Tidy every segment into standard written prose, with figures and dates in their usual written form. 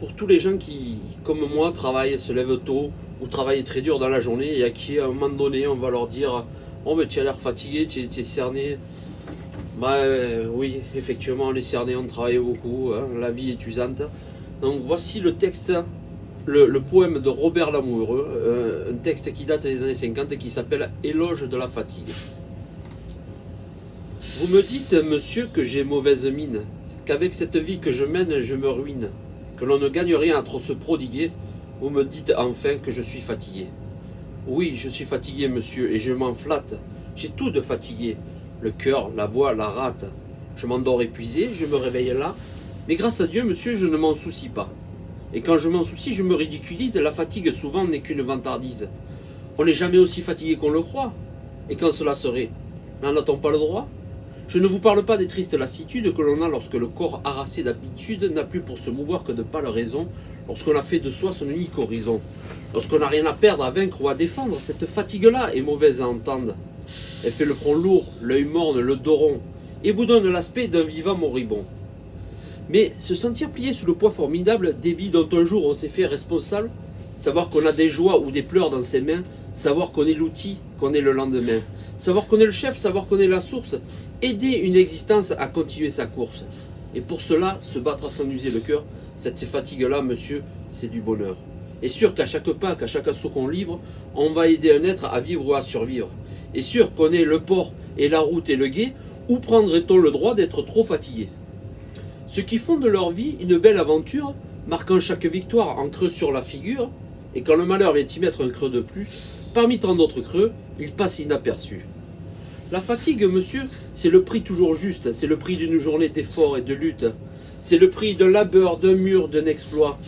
pour tous les gens qui, comme moi, travaillent, se lèvent tôt ou travaillent très dur dans la journée et à qui, à un moment donné, on va leur dire: oh, mais tu as l'air fatigué, tu es cerné. Bah oui, effectivement, on est cerné, on travaille beaucoup, hein, la vie est usante. Donc voici le texte, le poème de Robert Lamoureux, un texte qui date des années 50 et qui s'appelle Éloge de la fatigue. Vous me dites, monsieur, que j'ai mauvaise mine, qu'avec cette vie que je mène, je me ruine, que l'on ne gagne rien à trop se prodiguer. Vous me dites enfin que je suis fatigué. Oui, je suis fatigué, monsieur, et je m'en flatte. J'ai tout de fatigué, le cœur, la voix, la rate. Je m'endors épuisé, je me réveille là, mais grâce à Dieu, monsieur, je ne m'en soucie pas. Et quand je m'en soucie, je me ridiculise, la fatigue souvent n'est qu'une vantardise. On n'est jamais aussi fatigué qu'on le croit. Et quand cela serait, n'en a-t-on pas le droit? Je ne vous parle pas des tristes lassitudes que l'on a lorsque le corps harassé d'habitude n'a plus pour se mouvoir que de pâles raisons, lorsqu'on a fait de soi son unique horizon, lorsqu'on n'a rien à perdre, à vaincre ou à défendre. Cette fatigue-là est mauvaise à entendre. Elle fait le front lourd, l'œil morne, le dos rond, et vous donne l'aspect d'un vivant moribond. Mais se sentir plié sous le poids formidable des vies dont un jour on s'est fait responsable, savoir qu'on a des joies ou des pleurs dans ses mains, savoir qu'on est l'outil, qu'on est le lendemain, savoir qu'on est le chef, savoir qu'on est la source, aider une existence à continuer sa course. Et pour cela, se battre sans user le cœur, cette fatigue-là, monsieur, c'est du bonheur. Et sûr qu'à chaque pas, qu'à chaque assaut qu'on livre, on va aider un être à vivre ou à survivre. Et sûr qu'on est le port et la route et le guet, où prendrait-on le droit d'être trop fatigué? Ceux qui font de leur vie une belle aventure, marquant chaque victoire en creux sur la figure, et quand le malheur vient y mettre un creux de plus, parmi tant d'autres creux, il passe inaperçu. La fatigue, monsieur, c'est le prix toujours juste, c'est le prix d'une journée d'effort et de lutte, c'est le prix d'un labeur, d'un mur, d'un exploit.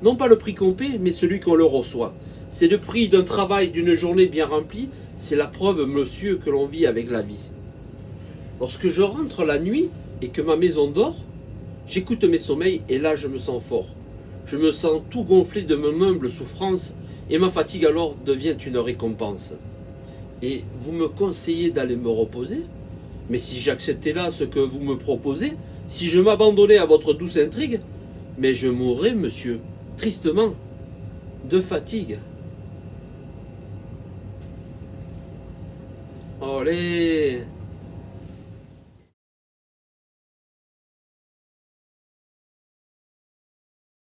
Non pas le prix qu'on paie, mais celui qu'on le reçoit. C'est le prix d'un travail, d'une journée bien remplie, c'est la preuve, monsieur, que l'on vit avec la vie. Lorsque je rentre la nuit et que ma maison dort, j'écoute mes sommeils et là je me sens fort. Je me sens tout gonflé de mon humble souffrance et ma fatigue alors devient une récompense. Et vous me conseillez d'aller me reposer? Mais si j'acceptais là ce que vous me proposez, si je m'abandonnais à votre douce intrigue, mais je mourrais, monsieur, tristement, de fatigue. Allez!